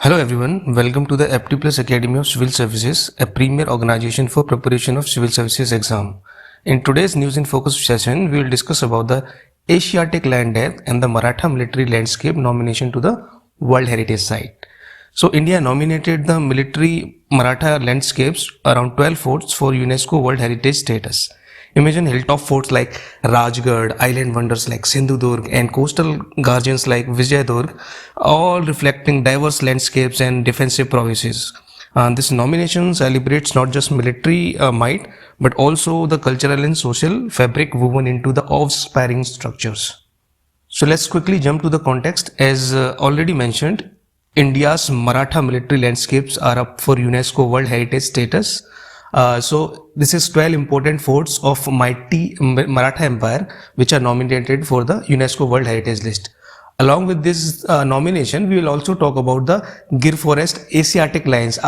Hello everyone, welcome to the Apti Plus Academy of Civil Services, a premier organization for preparation of civil services exam. In today's News in Focus session, we will discuss about the Asiatic land death and the Maratha Military Landscape nomination to the World Heritage Site. So India nominated the military Maratha landscapes around 12 forts for UNESCO World Heritage status. Imagine hilltop forts like Raigad, island wonders like Sindhudurg, and coastal gardens like Vijaydurg, all reflecting diverse landscapes and defensive prowesses. This nomination celebrates not just military might, but also the cultural and social fabric woven into the awe-inspiring structures. So let's quickly jump to the context. As already mentioned, India's Maratha military landscapes are up for UNESCO World Heritage status. So this is 12 important forts of mighty Maratha Empire which are nominated for the UNESCO World Heritage list. Along with this nomination, we will also talk about the Gir Forest Asiatic Lions.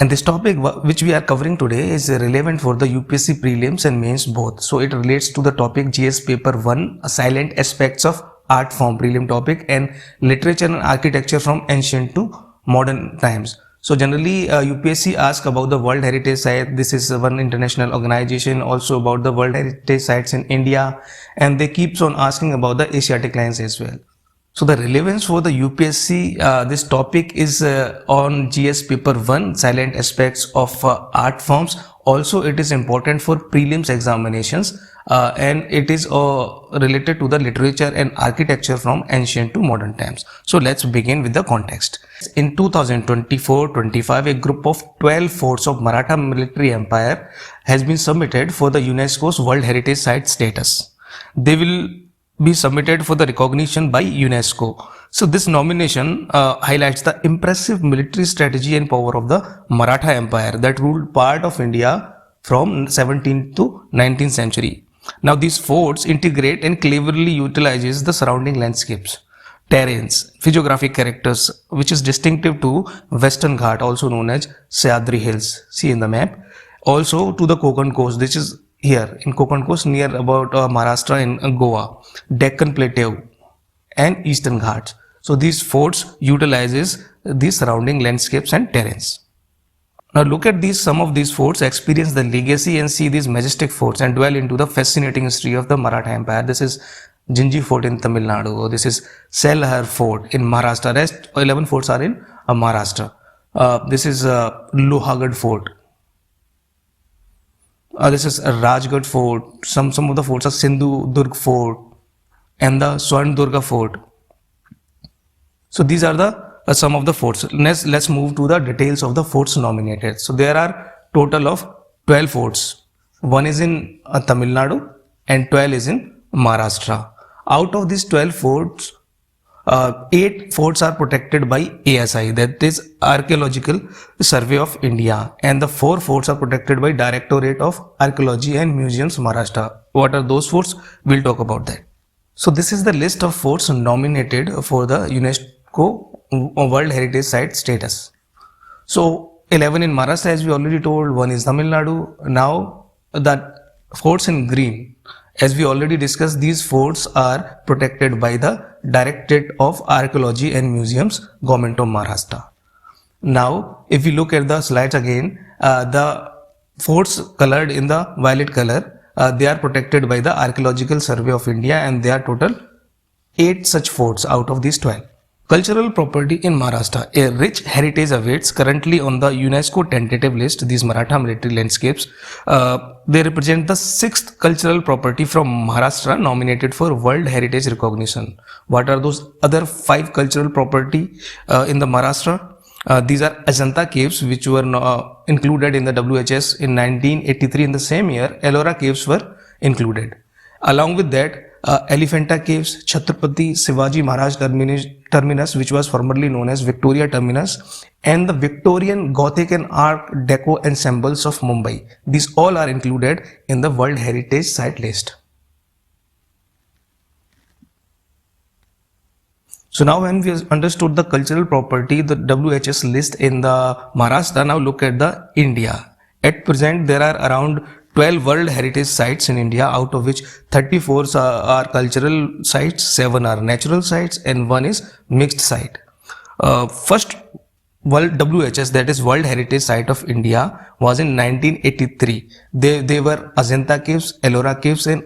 And this topic which we are covering today is relevant for the UPSC prelims and mains both. So it relates to the topic GS paper 1, silent aspects of art form prelim topic, and literature and architecture from ancient to modern times. So generally UPSC asks about the World Heritage Site. This is one international organization, also about the World Heritage Sites in India, and they keeps on asking about the Asiatic Lions as well. So the relevance for the UPSC, this topic is on GS paper 1, silent aspects of art forms. Also it is important for prelims examinations and it is related to the literature and architecture from ancient to modern times. So let's begin with the context. In 2024-25, a group of 12 forts of Maratha military empire has been submitted for the UNESCO's World Heritage Site status. They will be submitted for the recognition by UNESCO. So this nomination highlights the impressive military strategy and power of the Maratha Empire that ruled part of India from 17th to 19th century. Now these forts integrate and cleverly utilizes the surrounding landscapes, terrains, physiographic characters which is distinctive to Western Ghat, also known as Sahyadri Hills, see in the map. Also to the Konkan coast, this is here in Konkan coast near about Maharashtra and Goa, Deccan Plateau and Eastern Ghats. So these forts utilizes the surrounding landscapes and terrains. Now look at these, some of these forts, experience the legacy and see these majestic forts and dwell into the fascinating history of the Maratha Empire. This is Jinji Fort in Tamil Nadu. This is Selhar Fort in Maharashtra. Rest 11 forts are in Maharashtra. This is Lohagad Fort. This is Rajgarh Fort. Some of the forts are Sindhudurg Fort and the Swarndurga Fort. So these are the some of the forts. Let's move to the details of the forts nominated. So there are total of 12 forts. One is in Tamil Nadu and 12 is in Maharashtra. Out of these 12 forts, 8 forts are protected by ASI, that is Archaeological Survey of India, and the 4 forts are protected by Directorate of Archaeology and Museums Maharashtra. What are those forts? We'll talk about that. So this is the list of forts nominated for the UNESCO World Heritage Site status. So 11 in Maharashtra, as we already told, 1 is Tamil Nadu. Now the forts in green, as we already discussed, these forts are protected by the Directorate of Archaeology and Museums, Government of Maharashtra. Now if we look at the slides again, the forts colored in the violet color, they are protected by the Archaeological Survey of India, and there are total 8 such forts out of these 12. Cultural property in Maharashtra. A rich heritage awaits currently on the UNESCO tentative list. These Maratha military landscapes, they represent the 6th cultural property from Maharashtra nominated for World Heritage recognition. What are those other 5 cultural property in the Maharashtra? These are Ajanta caves, which were included in the WHS in 1983. In the same year, Ellora caves were included. Along with that, Elephanta Caves, Chhatrapati Shivaji Maharaj Terminus, which was formerly known as Victoria Terminus, and the Victorian Gothic and Art Deco ensembles of Mumbai. These all are included in the World Heritage Site list. So now when we understood the cultural property, the WHS list in the Maharashtra, now look at the India. At present, there are around 12 World Heritage Sites in India, out of which 34 are cultural sites, 7 are natural sites, and 1 is mixed site. First World WHS, that is World Heritage Site of India, was in 1983. They were Ajanta Caves, Ellora Caves, and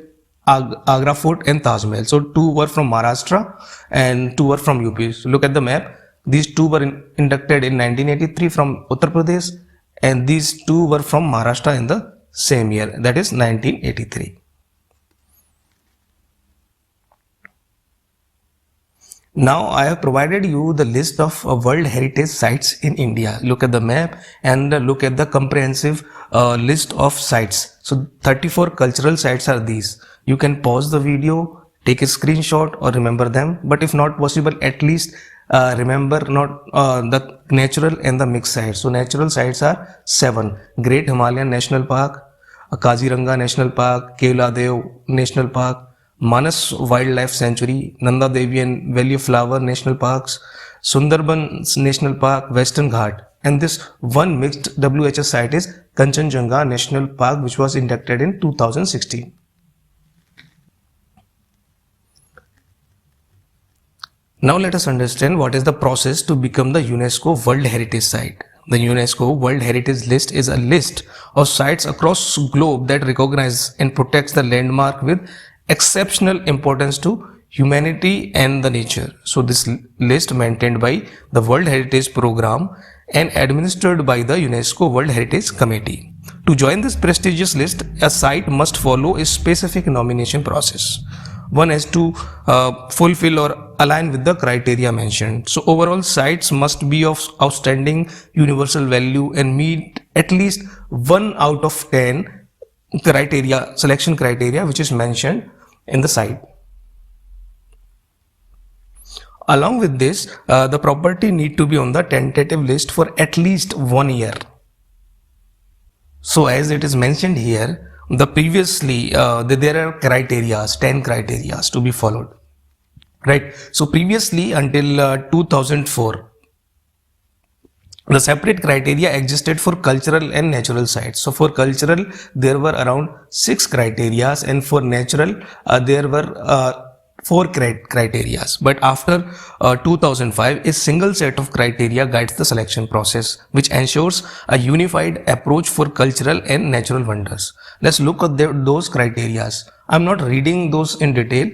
Agra Fort and Taj Mahal. So 2 were from Maharashtra and 2 were from UP. So look at the map. These 2 were inducted in 1983 from Uttar Pradesh, and these 2 were from Maharashtra in the same year, that is 1983. Now I have provided you the list of World Heritage Sites in India. Look at the map and look at the comprehensive list of sites. So 34 cultural sites are these. You can pause the video, take a screenshot or remember them, but if not possible, at least remember not the natural and the mixed sites. So natural sites are 7. Great Himalayan National Park, Kaziranga National Park, Keoladev National Park, Manas Wildlife Sanctuary, Nanda Devi and Valley of Flower National Parks, Sundarban National Park, Western Ghat, and this one mixed WHS site is 𝐿 National Park, which was inducted in 2016. Now let us understand what is the process to become the UNESCO World Heritage Site. The UNESCO World Heritage List is a list of sites across the globe that recognize and protects the landmark with exceptional importance to humanity and the nature. So this list maintained by the World Heritage Program and administered by the UNESCO World Heritage Committee. To join this prestigious list, a site must follow a specific nomination process. One has to fulfill or align with the criteria mentioned. So overall, sites must be of outstanding universal value and meet at least 1 out of 10 criteria, selection criteria, which is mentioned in the site. Along with this, the property need to be on the tentative list for at least 1 year. So as it is mentioned here, there are criterias, 10 criterias to be followed, right? So previously, until 2004, the separate criteria existed for cultural and natural sites. So for cultural, there were around 6 criterias, and for natural, there were 4 criteria. But after 2005, a single set of criteria guides the selection process, which ensures a unified approach for cultural and natural wonders. Let's look at those criteria. I'm not reading those in detail.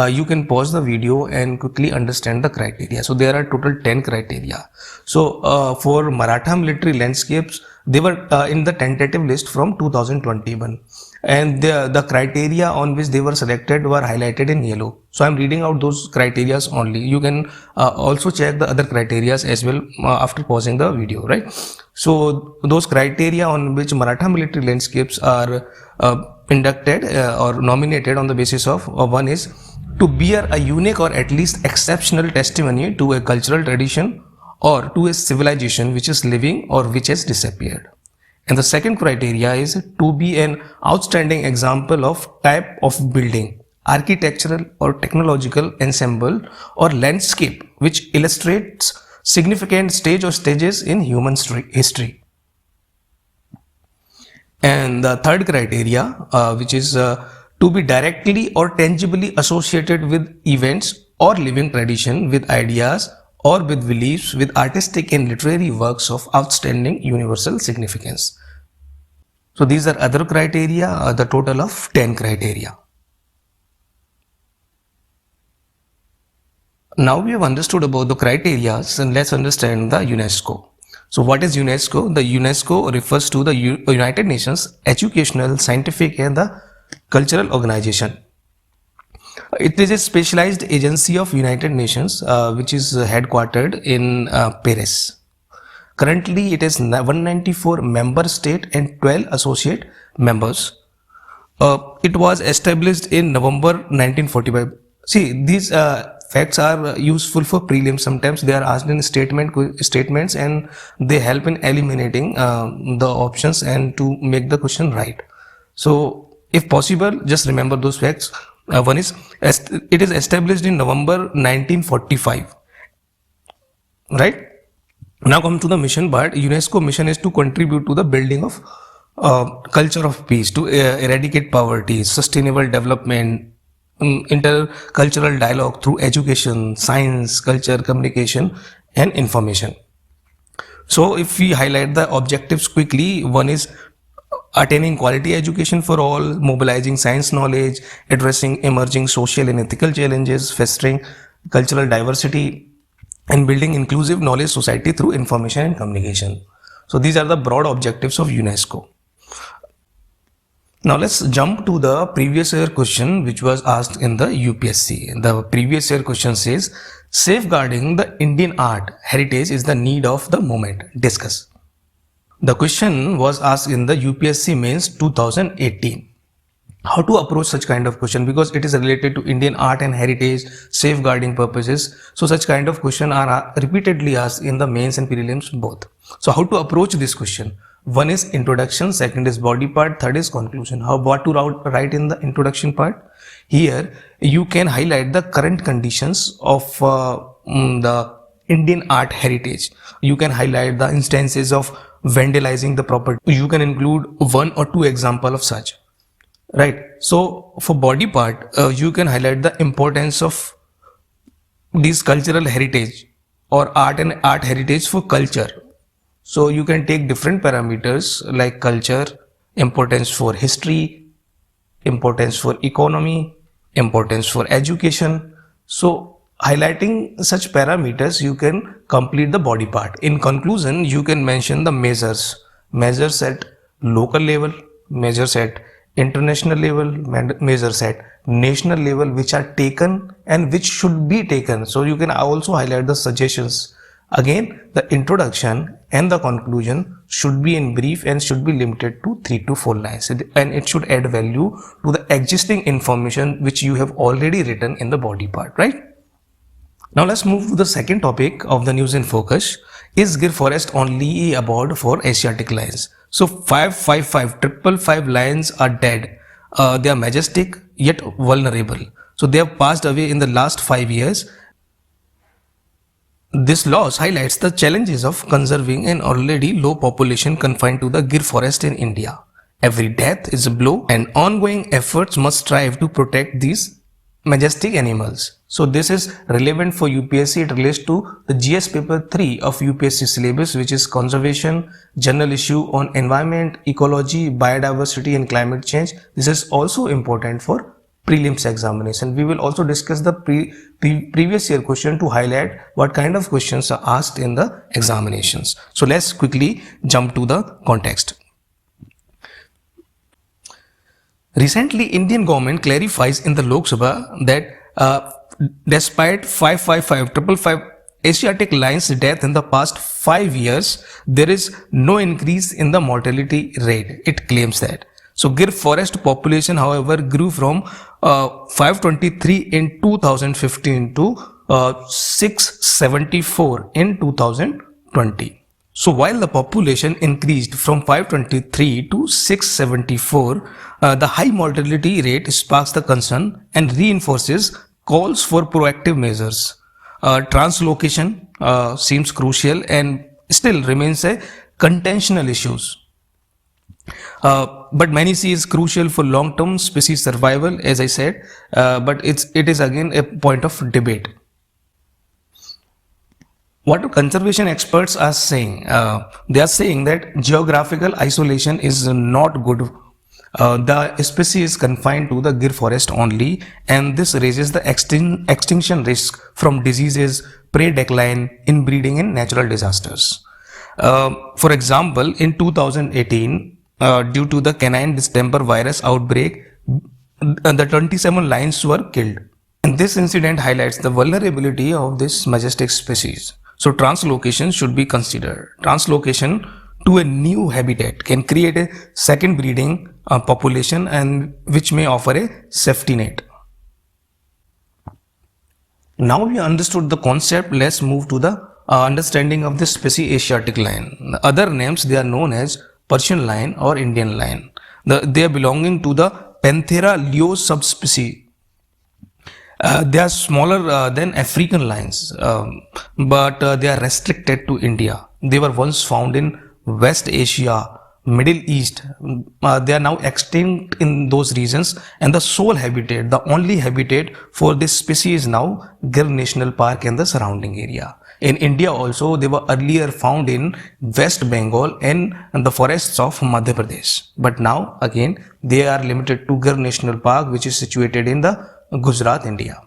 You can pause the video and quickly understand the criteria. So there are total 10 criteria. So for Maratha Military Landscapes, they were in the tentative list from 2021, and the criteria on which they were selected were highlighted in yellow. So I'm reading out those criteria only. You can also check the other criteria as well after pausing the video, right? So those criteria on which Maratha Military Landscapes are inducted or nominated on the basis of one is to bear a unique or at least exceptional testimony to a cultural tradition or to a civilization which is living or which has disappeared. And the second criteria is to be an outstanding example of type of building, architectural or technological ensemble or landscape which illustrates significant stage or stages in human history. And the third criteria, which is to be directly or tangibly associated with events or living tradition, with ideas or with beliefs, with artistic and literary works of outstanding universal significance. So these are other criteria, the total of 10 criteria. Now we have understood about the criteria, and let's understand the UNESCO. So what is UNESCO? The UNESCO refers to the United Nations Educational, Scientific and the Cultural Organization. It is a specialized agency of United Nations which is headquartered in Paris. Currently, it has 194 member states and 12 associate members. It was established in November 1945. See, these facts are useful for prelims. Sometimes they are asked in statements and they help in eliminating the options and to make the question right. So if possible, just remember those facts. One is, it is established in November 1945, right? Now come to the mission part. UNESCO mission is to contribute to the building of culture of peace, to eradicate poverty, sustainable development, intercultural dialogue through education, science, culture, communication, and information. So if we highlight the objectives quickly, one is attaining quality education for all, mobilizing science knowledge, addressing emerging social and ethical challenges, fostering cultural diversity, and building inclusive knowledge society through information and communication. So these are the broad objectives of UNESCO. Now let's jump to the previous year question which was asked in the UPSC. The previous year question says, safeguarding the Indian art heritage is the need of the moment. Discuss. The question was asked in the UPSC Mains 2018. How to approach such kind of question, because it is related to Indian art and heritage, safeguarding purposes. So such kind of question are repeatedly asked in the mains and prelims both. So how to approach this question? One is introduction, second is body part, third is conclusion. What to write in the introduction part? Here you can highlight the current conditions of the Indian art heritage. You can highlight the instances of vandalizing the property. You can include one or two examples of such. Right. So for body part, you can highlight the importance of this cultural heritage or art and art heritage for culture. So you can take different parameters like culture, importance for history, importance for economy, importance for education. So highlighting such parameters, you can complete the body part. In conclusion, you can mention the measures at local level, measures at international level, measures at national level, which are taken and which should be taken. So you can also highlight the suggestions. Again, the introduction and the conclusion should be in brief and should be limited to 3 to 4 lines, and it should add value to the existing information which you have already written in the body part, right? Now let's move to the second topic of the news in focus. Is Gir forest only a award for Asiatic lions? So 555 lions are dead. They are majestic yet vulnerable. So they have passed away in the last 5 years. This loss highlights the challenges of conserving an already low population confined to the Gir forest in India. Every death is a blow, and ongoing efforts must strive to protect these majestic animals. So this is relevant for UPSC. It relates to the GS paper 3 of UPSC syllabus, which is conservation, general issue on environment, ecology, biodiversity and climate change. This is also important for prelims examination. We will also discuss the previous year question to highlight what kind of questions are asked in the examinations. So let's quickly jump to the context. Recently, Indian government clarifies in the Lok Sabha that despite 555 Asiatic lions death in the past 5 years, there is no increase in the mortality rate. It claims that. So Gir forest population, however, grew from 523 in 2015 to 674 in 2020. So while the population increased from 523 to 674, the high mortality rate sparks the concern and reinforces calls for proactive measures. Translocation seems crucial and still remains a contentional issue. But many see is crucial for long-term species survival, as I said, but it is again a point of debate. What conservation experts are saying? They are saying that geographical isolation is not good. The species is confined to the Gir forest only, and this raises the extinction risk from diseases, prey decline, inbreeding and natural disasters. For example, in 2018, due to the canine distemper virus outbreak, the 27 lions were killed. And this incident highlights the vulnerability of this majestic species. So translocation should be considered. Translocation to a new habitat can create a second breeding population, and which may offer a safety net. Now we understood the concept. Let's move to the understanding of the species Asiatic lion. The other names, they are known as Persian lion or Indian lion. They are belonging to the Panthera leo subspecies. They are smaller than African lions, but they are restricted to India. They were once found in West Asia, Middle East, they are now extinct in those regions, and the sole habitat, the only habitat for this species is now Gir National Park and the surrounding area. In India also, they were earlier found in West Bengal and the forests of Madhya Pradesh. But now again, they are limited to Gir National Park, which is situated in the Gujarat, India.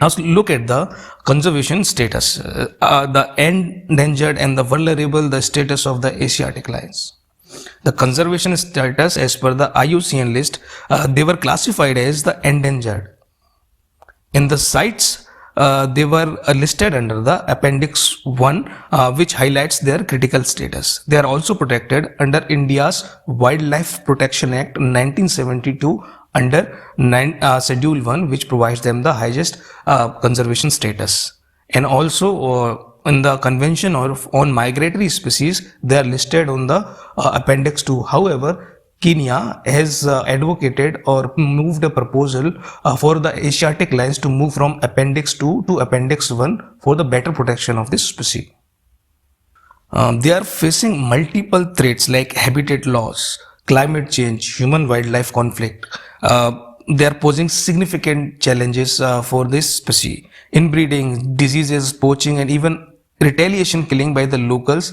Now look at the conservation status, the endangered and the vulnerable, the status of the Asiatic lions. The conservation status as per the IUCN list, they were classified as the endangered. In the sites, they were listed under the Appendix 1, which highlights their critical status. They are also protected under India's Wildlife Protection Act 1972 under Schedule 1, which provides them the highest conservation status. And also in the Convention on Migratory Species, they are listed on the Appendix 2. However, Kenya has advocated or moved a proposal for the Asiatic lions to move from Appendix 2 to Appendix 1 for the better protection of this species. They are facing multiple threats like habitat loss, climate change, human-wildlife conflict. They are posing significant challenges for this species. Inbreeding, diseases, poaching, and even retaliation killing by the locals.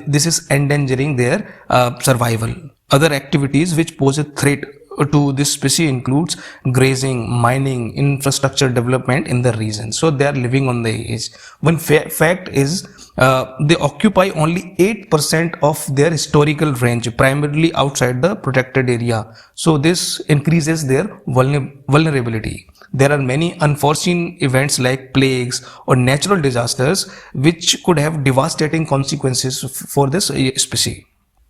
This is endangering their survival. Other activities which pose a threat to this species includes grazing, mining, infrastructure development in the region. So they are living on the edge. One fact is they occupy only 8% of their historical range, primarily outside the protected area. So this increases their vulnerability. There are many unforeseen events like plagues or natural disasters which could have devastating consequences for this species.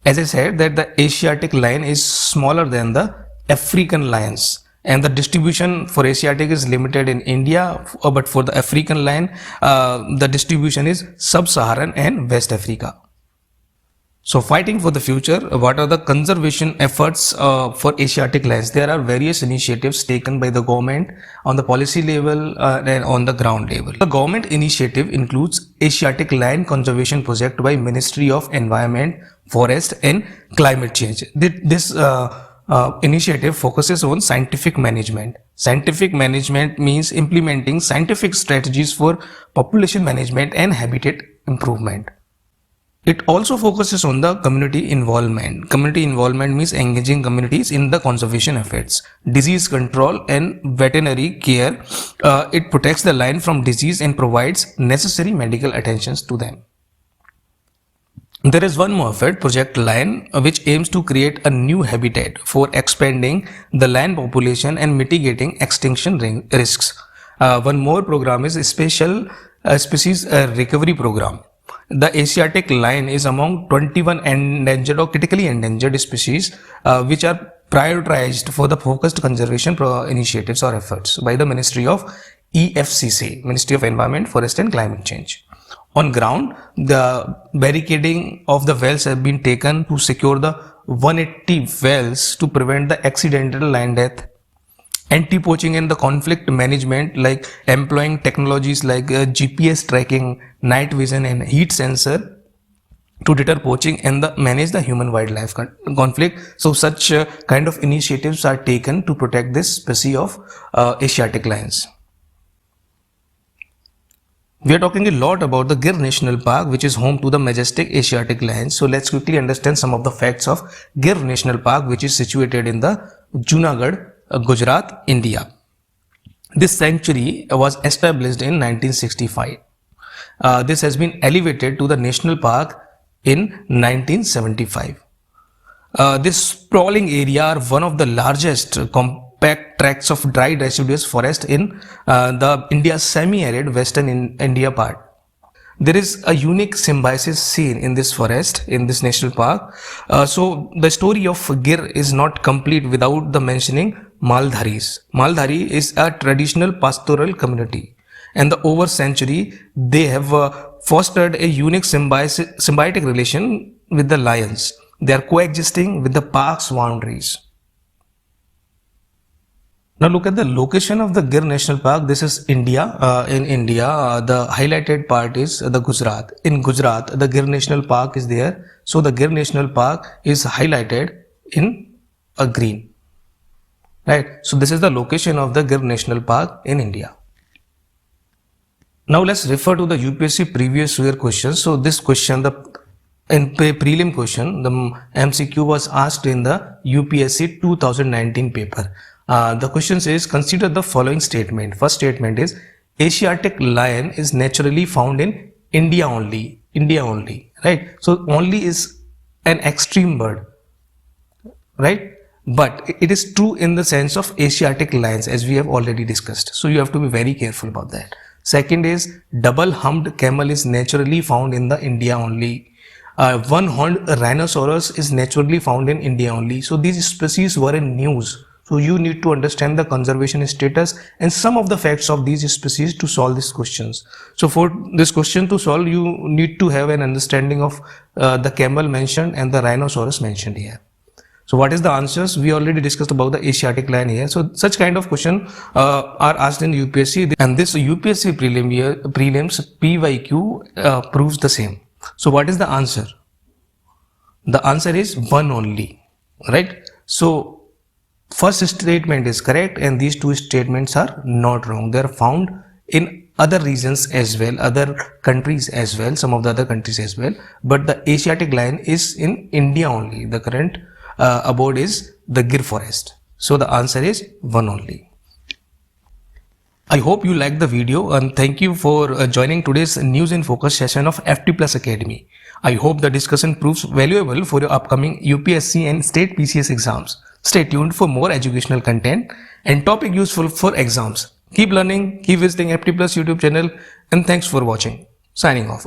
As I said, that the Asiatic lion is smaller than the African lions, and the distribution for Asiatic is limited in India, but for the African lion, the distribution is sub-Saharan and West Africa. So fighting for the future, what are the conservation efforts for Asiatic lions? There are various initiatives taken by the government on the policy level and on the ground level. The government initiative includes Asiatic Lion Conservation Project by Ministry of Environment, Forest and Climate Change. This initiative focuses on scientific management. Scientific management means implementing scientific strategies for population management and habitat improvement. It also focuses on the community involvement. Community involvement means engaging communities in the conservation efforts. Disease control and veterinary care. It protects the lion from disease and provides necessary medical attentions to them. There is one more effort, Project Lion, which aims to create a new habitat for expanding the lion population and mitigating extinction risks. One more program is a Special Species Recovery Program. The Asiatic lion is among 21 endangered or critically endangered species which are prioritized for the focused conservation initiatives or efforts by the Ministry of EFCC, Ministry of Environment, Forest and Climate Change. On ground, the barricading of the wells have been taken to secure the 180 wells to prevent the accidental lion death. Anti-poaching and the conflict management, like employing technologies like GPS tracking, night vision and heat sensor to deter poaching and manage the human-wildlife conflict. So such kind of initiatives are taken to protect this species of Asiatic lions. We are talking a lot about the Gir National Park, which is home to the majestic Asiatic lions. So let's quickly understand some of the facts of Gir National Park, which is situated in the Junagadh, Gujarat, India. This sanctuary was established in 1965. This has been elevated to the national park in 1975. This sprawling area are one of the largest compact tracts of dry deciduous forest in the India's semi-arid western India part. There is a unique symbiosis seen in this forest, in this national park. So the story of Gir is not complete without the mentioning Maldharis. Maldhari is a traditional pastoral community, and over century they have fostered a unique symbiotic relation with the lions. They are coexisting with the park's boundaries. Now look at the location of the Gir National Park. This is India. In India, the highlighted part is the Gujarat. In Gujarat, the Gir National Park is there. So the Gir National Park is highlighted in a green. Right. So this is the location of the Gir National Park in India. Now let's refer to the UPSC previous year questions. So this question, in prelim question, the MCQ was asked in the UPSC 2019 paper. The question says, consider the following statement. First statement is, Asiatic lion is naturally found in India only. India only, right? So only is an extreme bird, right? But it is true in the sense of Asiatic lions, as we have already discussed. So you have to be very careful about that. Second is, double-humped camel is naturally found in the India only. One-horned rhinoceros is naturally found in India only. So these species were in news. So you need to understand the conservation status and some of the facts of these species to solve these questions. So for this question to solve, you need to have an understanding of the camel mentioned and the rhinoceros mentioned here. So what is the answers? We already discussed about the Asiatic lion here. So such kind of question are asked in UPSC, and this UPSC prelims PYQ proves the same. So what is the answer? The answer is one only, right? So first statement is correct and these two statements are not wrong. They are found in other regions as well, other countries as well, some of the other countries as well. But the Asiatic lion is in India only. The current abode is the Gir forest. So the answer is one only. I hope you liked the video and thank you for joining today's News in Focus session of FT Plus Academy. I hope the discussion proves valuable for your upcoming UPSC and state PCS exams. Stay tuned for more educational content and topic useful for exams. Keep learning, keep visiting FT Plus YouTube channel, and thanks for watching. Signing off.